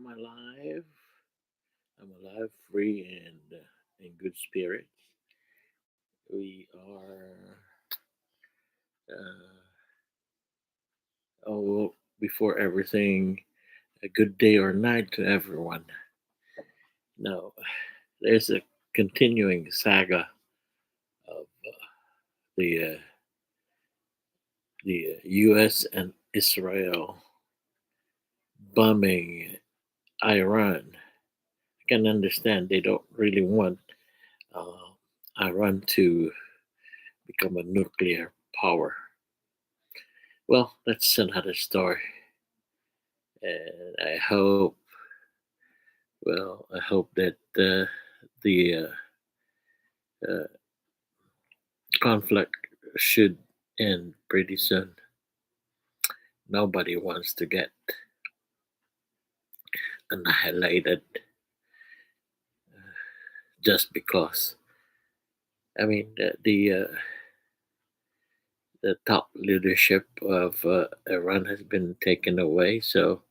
I'm alive. I'm alive, free, and in good spirits. We are, uh, oh, before everything, a good day or night to everyone. Now, there's a continuing saga of the U.S. and Israel bombing Iran. I can understand they don't really want uh, Iran to become a nuclear power. Well, that's another story, and I hope that the uh, conflict should end pretty soon. Nobody wants to get annihilated just because. I mean, the top leadership of Iran has been taken away, so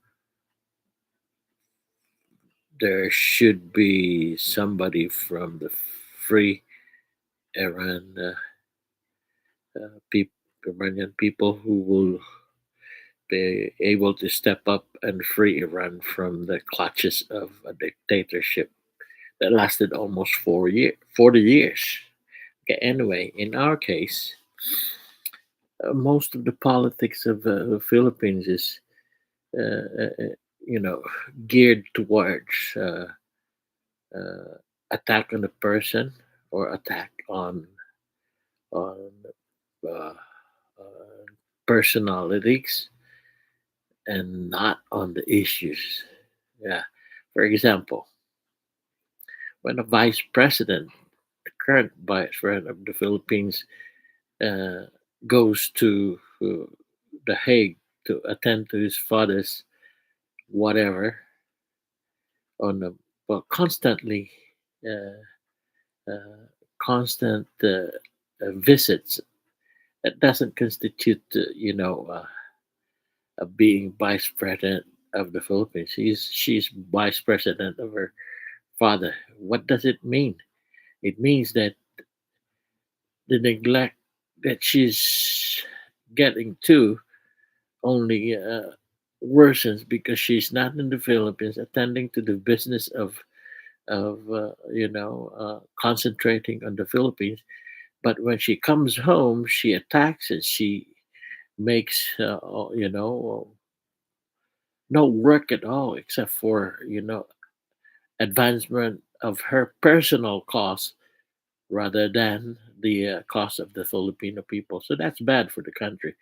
there should be somebody from the free Iran Iranian people who will be able to step up and free Iran from the clutches of a dictatorship that lasted almost 40 years. Okay, anyway, in our case, most of the politics of the Philippines is, uh, uh, uh, you know, geared towards uh, attack on the person or attack on uh, uh, personalities and not on the issues. Yeah. For example, when a vice president, the current vice president of the Philippines, uh, goes to The Hague to attend to his father's whatever on the well constantly uh, uh, constant visits, that doesn't constitute being vice president of the Philippines. She's vice president of her father. What does it mean? It means that the neglect that she's getting to only worsens because she's not in the Philippines attending to the business of concentrating on the Philippines. But when she comes home, she attacks it. She makes no work at all except for advancement of her personal cause rather than the cause of the Filipino people. So that's bad for the country.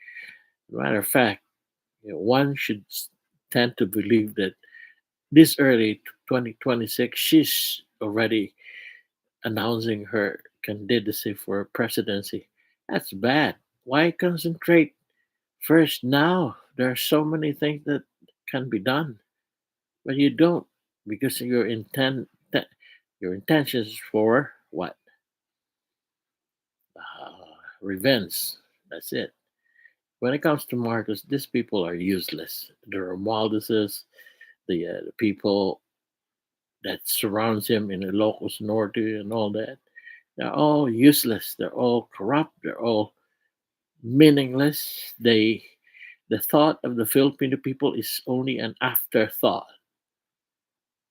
Matter of fact, one should tend to believe that this early 2026, she's already announcing her candidacy for presidency. That's bad. Why concentrate first now? There are so many things that can be done, but you don't because your intentions for what? Revenge. That's it. When it comes to Marcos, these people are useless. The romualdezes, the people that surrounds him in the locus norte and all that, they're all useless. They're all corrupt. They're all meaningless. The thought of the Filipino people is only an afterthought.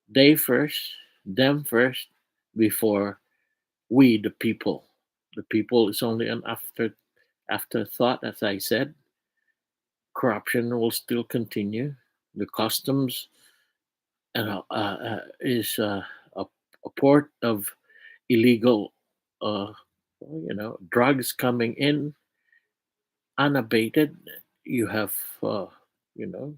They first, them first, before we, the people. The people is only an afterthought, as I said. Corruption will still continue. The customs is a port of illegal, uh, drugs coming in unabated. You have, you know,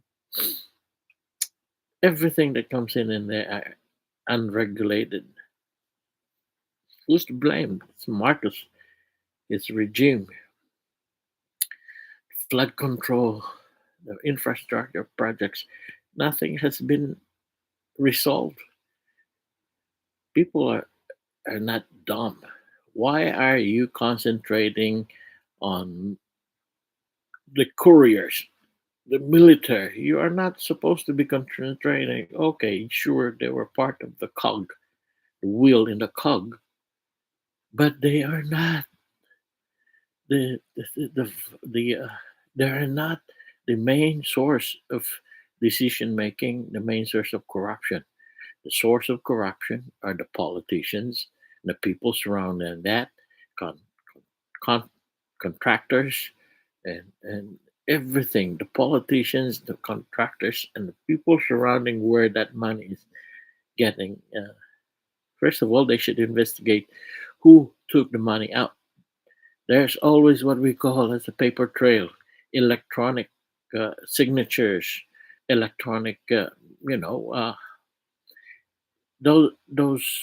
everything that comes in there unregulated. Who's to blame? It's Marcos, his regime, flood control, the infrastructure projects. Nothing has been resolved. People are not dumb. Why are you concentrating on the couriers, The military, you are not supposed to be concentrating. Okay, sure, they were part of the cog, the wheel in the cog, but they are not the they are not the main source of decision making, the main source of corruption. The source of corruption are the politicians, the people surrounding that, con, con, contractors, and everything. The politicians, the contractors, and the people surrounding where that money is getting. First of all, they should investigate who took the money out. There's always what we call as a paper trail, electronic signatures, electronic, those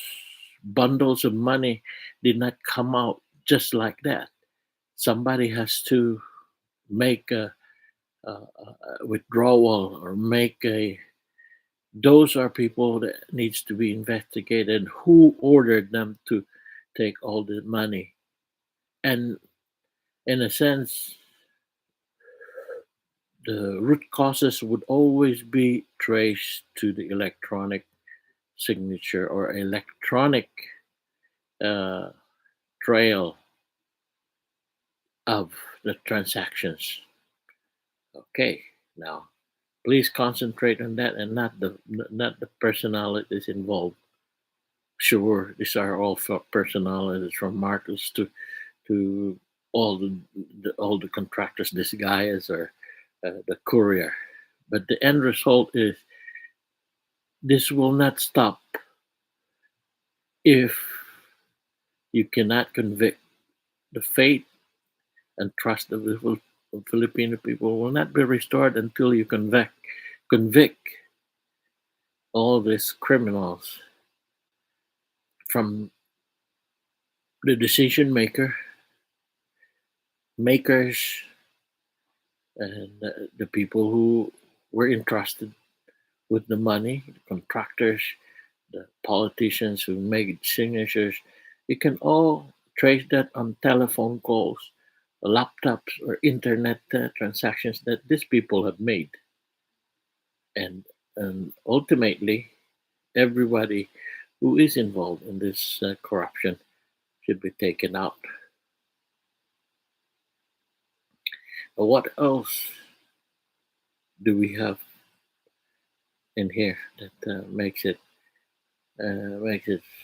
bundles of money did not come out just like that. Somebody has to make a withdrawal or make a. Those are people that needs to be investigated. Who ordered them to take all the money? And in a sense, the root causes would always be traced to the electronic signature or electronic uh, trail of the transactions. Okay, now please concentrate on that and not the personalities involved. Sure, these are all personalities from Marcus to all the contractors disguise or the courier. But the end result is this will not stop if you cannot convict. The faith and trust of the Filipino people will not be restored until you convict all these criminals from the decision makers, and the people who were entrusted with the money, the contractors, the politicians who made signatures. You can all trace that on telephone calls, laptops, or internet transactions that these people have made. And, and ultimately, everybody who is involved in this corruption should be taken out. But what else do we have in here that makes it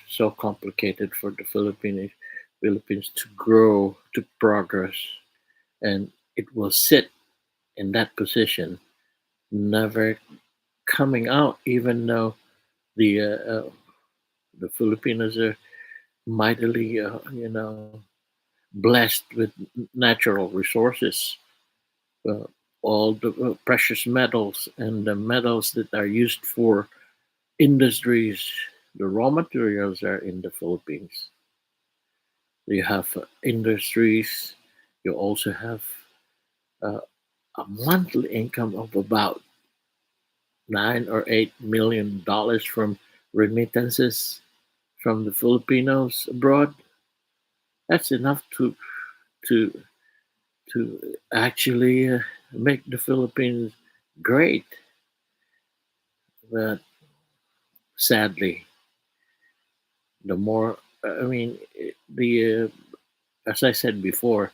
so complicated for the Philippines to grow, to progress, and it will sit in that position, never coming out, even though the uh, uh, the Filipinos are mightily, blessed with natural resources, uh, all the precious metals and the metals that are used for industries. The raw materials are in the Philippines. You have industries. You also have uh, a monthly income of about $9 or $8 million from remittances from the Filipinos abroad. That's enough to to actually make the Philippines great. But sadly, the more I mean, the as I said before,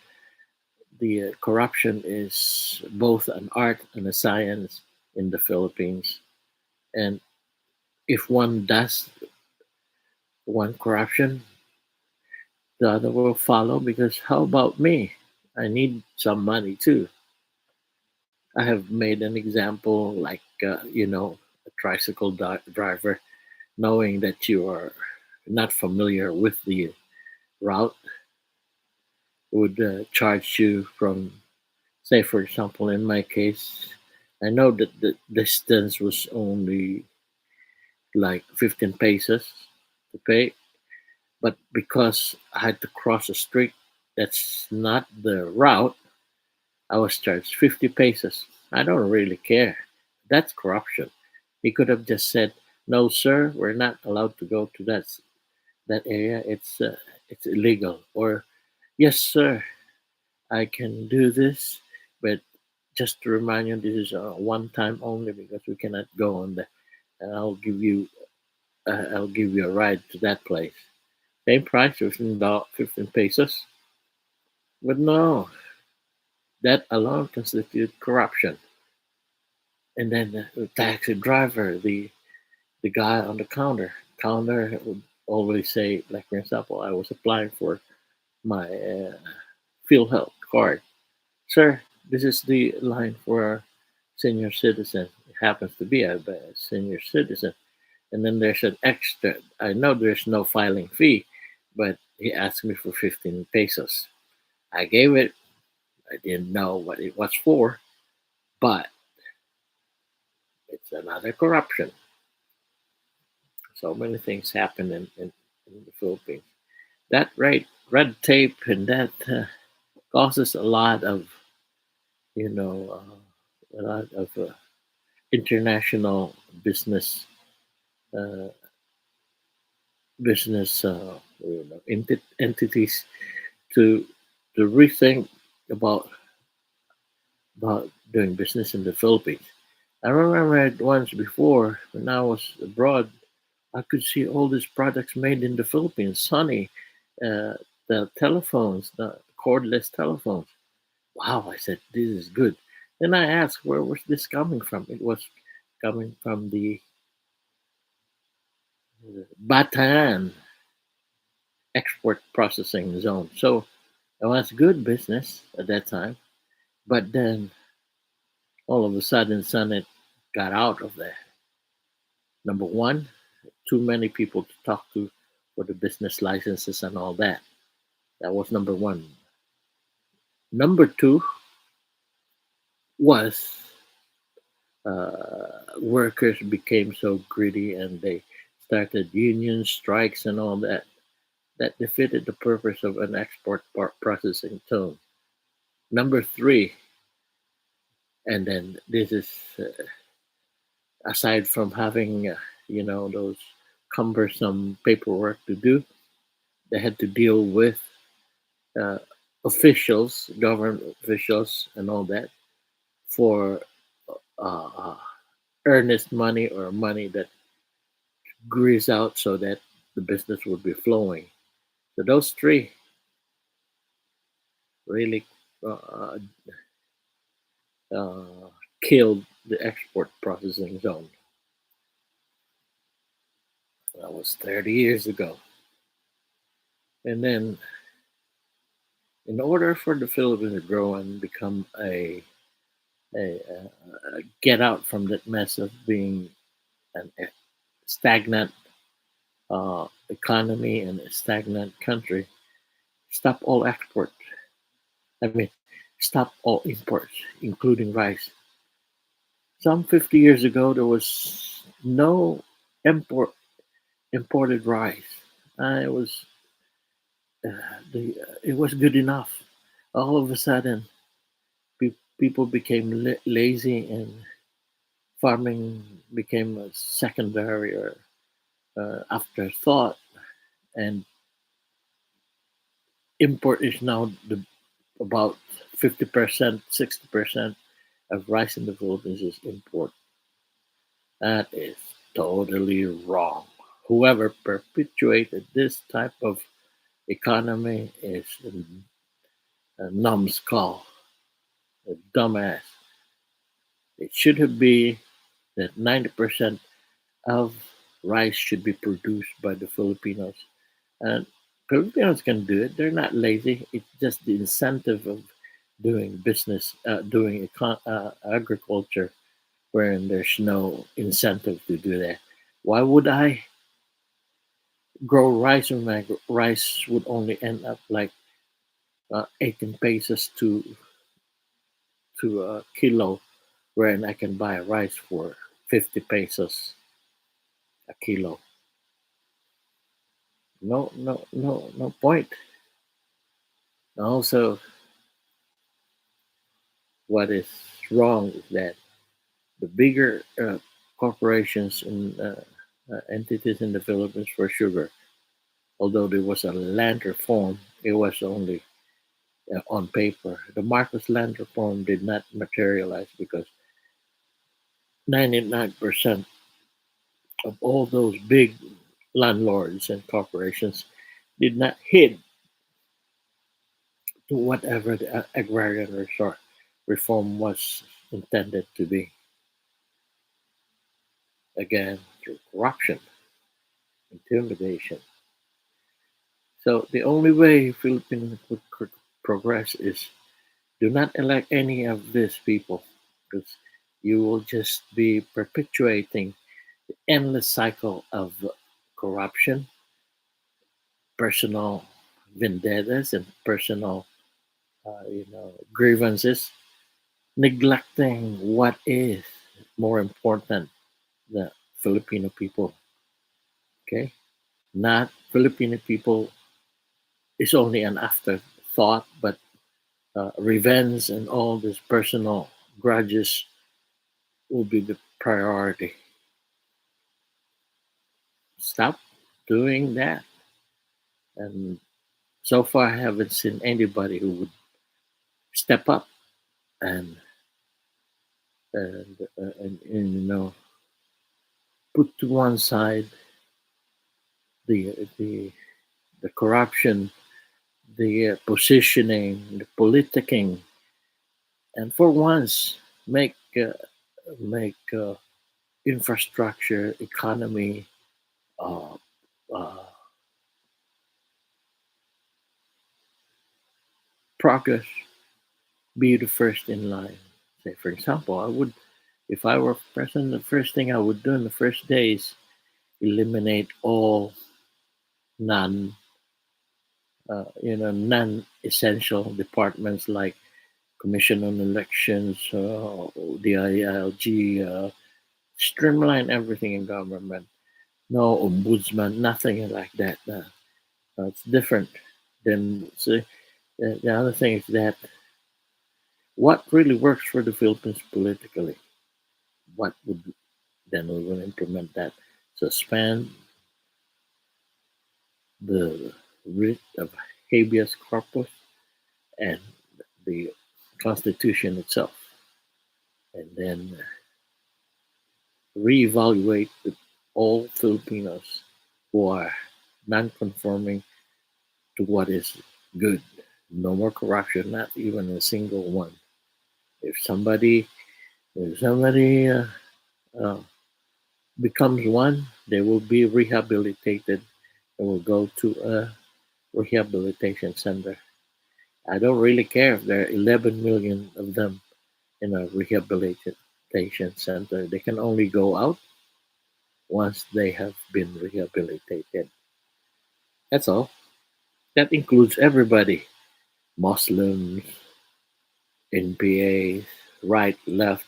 the corruption is both an art and a science in the Philippines. And if one does one corruption, the other will follow because how about me? I need some money too. I have made an example like, a tricycle driver, knowing that you are not familiar with the route, would charge you from, say, for example, in my case, I know that the distance was only like 15 pesos to pay, but because I had to cross a street that's not the route, I was charged 50 pesos. I don't really care. That's corruption. He could have just said, "No, sir, we're not allowed to go to that area. It's illegal." Or, "Yes, sir, I can do this, but Just to remind you, this is a one time only because we cannot go on the. And I'll give you a ride to that place. Same price, 15 pesos. But no, that alone constitutes corruption. And then the taxi driver, the guy on the counter would always say, like for example, I was applying for my field health card. Sir, this is the line for senior citizen. It happens to be a senior citizen. And then there's an extra. I know there's no filing fee, but he asked me for 15 pesos. I gave it. I didn't know what it was for, but it's another corruption. So many things happen in the Philippines. That red tape and that causes a lot of, you know, a lot of international uh, business entities to rethink about doing business in the Philippines. I remember it once before when I was abroad. I could see all these products made in the Philippines. Sony, uh, the telephones, the cordless telephones. Wow, I said this is good. Then I asked, where was this coming from? It was coming from the Bataan export processing zone. So it was good business at that time. But then all of a sudden, Summit got out of there. Number one, too many people to talk to for the business licenses and all that. That was number one. Number two was workers became so greedy and they started union strikes and all that. That defeated the purpose of an export processing zone. Number three, and then this is aside from having those cumbersome paperwork to do, they had to deal with uh, officials, government officials, and all that for uh, earnest money or money that grease out so that the business would be flowing. So those three really uh, uh, killed the export processing zone. That was 30 years ago. And then, in order for the Philippines to grow and become a get out from that mess of being a stagnant economy and a stagnant country, stop all export. I mean, stop all imports, including rice. Some 50 years ago, there was no import imported rice. It was it was good enough. All of a sudden, people became lazy and farming became a secondary or afterthought, and import is now about 50%, 60% of rice in the Philippines is import. That is totally wrong. Whoever perpetuated this type of economy is a numbskull, a dumbass. It should have been that 90% of rice should be produced by the Filipinos. And Filipinos can do it. They're not lazy. It's just the incentive of doing business, doing agriculture, wherein there's no incentive to do that. Why would I grow rice when my rice would only end up like 18 pesos to a kilo, wherein I can buy rice for 50 pesos a kilo? No, no, no, no point. Also, what is wrong is that the bigger corporations and entities in the Philippines for sugar, although there was a land reform, it was only on paper. The Marcos land reform did not materialize because 99% of all those big landlords and corporations did not hit to whatever the agrarian reform was intended to be. Again, through corruption, intimidation. So the only way Philippines would progress is do not elect any of these people because you will just be perpetuating the endless cycle of corruption, personal vendettas, and personal, grievances, neglecting what is more important: the Filipino people. Okay, not Filipino people is only an afterthought, but revenge and all these personal grudges will be the priority. Stop doing that. And so far, I haven't seen anybody who would step up and and put to one side the the the corruption, the positioning, the politicking, and for once make infrastructure, economy, uh, uh, progress be the first in line. Say, for example, if I were president, the first thing I would do in the first day is eliminate all non, non-essential departments like Commission on Elections, the ILG, streamline everything in government. No ombudsman, nothing like that. It's different. Then so, the other thing is that what really works for the Philippines politically, what would then we will implement that. Suspend the writ of habeas corpus and the Constitution itself, and then reevaluate all Filipinos who are non-conforming to what is good. No more corruption, not even a single one. If somebody, if somebody uh, becomes one, they will be rehabilitated and will go to a rehabilitation center. I don't really care if there are 11 million of them in a rehabilitation center. They can only go out once they have been rehabilitated. That's all. That includes everybody: Muslims, NPAs, right, left,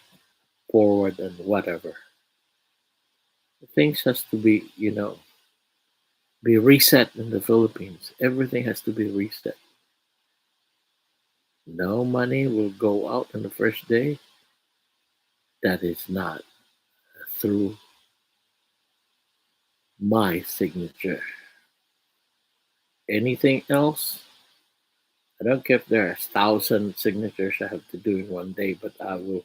forward, and whatever. Things has to be reset in the Philippines. Everything has to be reset. No money will go out on the first day that is not through my signature. Anything else, I don't care if there are 1,000 signatures I have to do in one day, but I will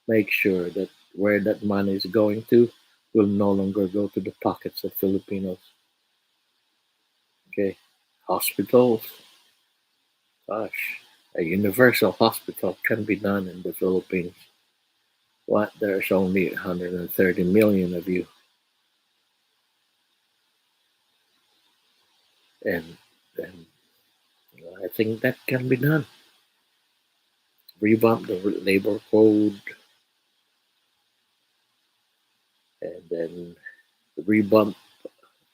make sure that where that money is going to will no longer go to the pockets of Filipinos. Okay, hospitals, gosh, a universal hospital can be done in the Philippines. What? There's only 130 million of you, and I think that can be done. Revamp the labor code, and then revamp,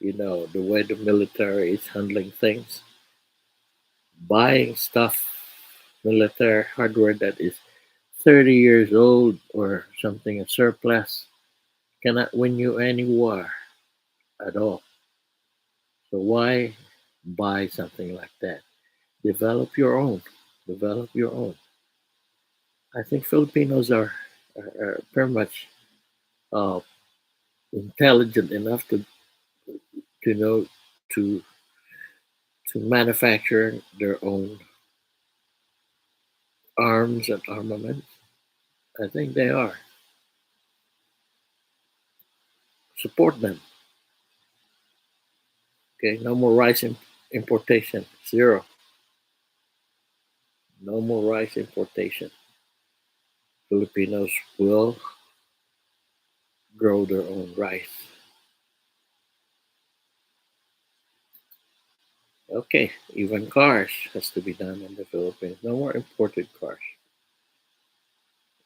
the way the military is handling things, buying stuff, military hardware that is 30 years old or something, a surplus, cannot win you any war at all. So why buy something like that? Develop your own. Develop your own. I think Filipinos are very much uh, intelligent enough to know, to to manufacture their own arms and armaments. I think they are. Support them. Okay, no more rice importation. Zero. No more rice importation. Filipinos will grow their own rice. Okay, even cars has to be done in the Philippines. No more imported cars.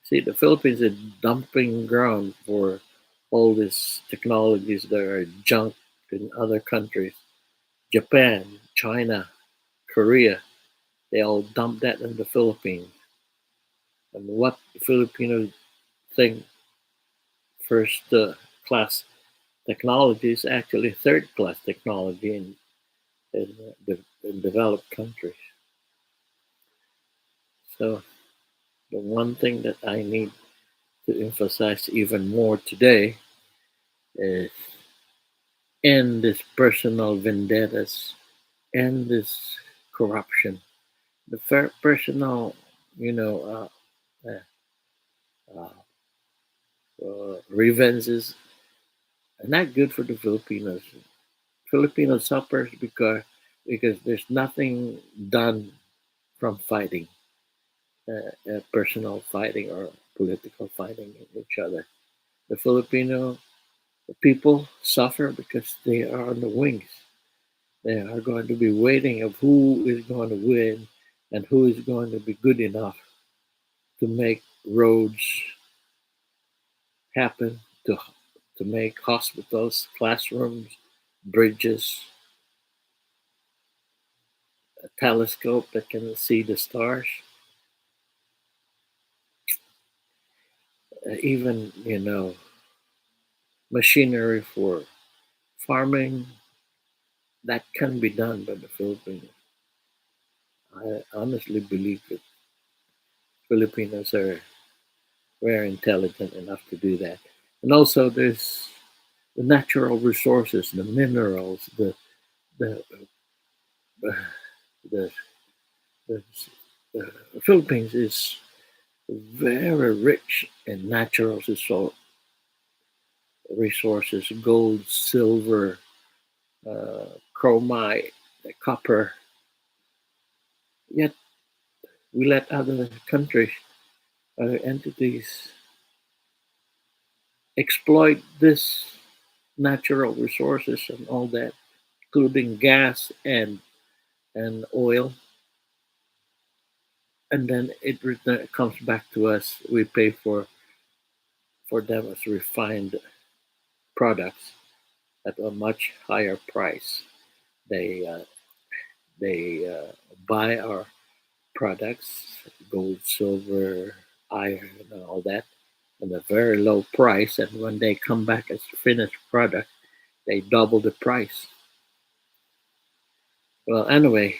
See, the Philippines is a dumping ground for all these technologies that are junk in other countries. Japan, China, Korea, they all dump that in the Philippines. And what Filipinos think first class technology is actually third class technology in developed countries. So the one thing that I need to emphasize even more today is end this personal vendettas, end this corruption. The personal, you know, uh, uh, revenges are not good for the Filipinos. Filipinos suffers because there's nothing done from fighting, personal fighting or political fighting in each other. The Filipino people suffer because they are on the wings. They are going to be waiting of who is going to win and who is going to be good enough to make roads happen, to make hospitals, classrooms, bridges, a telescope that can see the stars, even machinery for farming that can be done by the Philippines. I honestly believe that Filipinos are very intelligent enough to do that. And also, there's the natural resources, the minerals, the the, the, the Philippines is very rich in natural resources, gold, silver, chromite, copper. Yet we let other countries, other entities exploit this natural resources and all that, including gas and oil, and then it comes back to us. We pay for them as refined products at a much higher price. They uh, they buy our products, gold, silver, iron, and all that, at a very low price. And when they come back as finished product, they double the price. Well, anyway,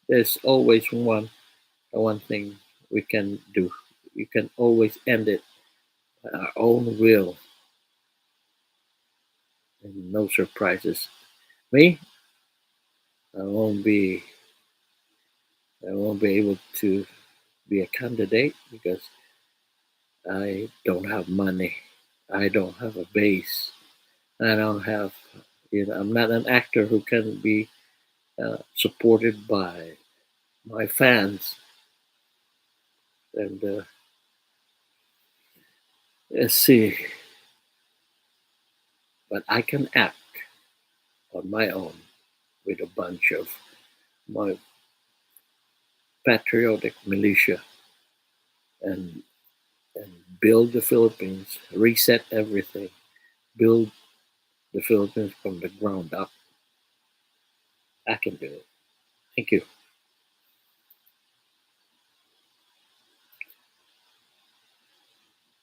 there's always one thing we can do. We can always end it by our own will, and no surprises. Me, I won't be I won't be able to be a candidate because I don't have money. I don't have a base. I don't have, I'm not an actor who can be supported by my fans. And let's see, but I can act on my own with a bunch of my patriotic militia and and build the Philippines, reset everything, build the Philippines from the ground up. I can do it. Thank you.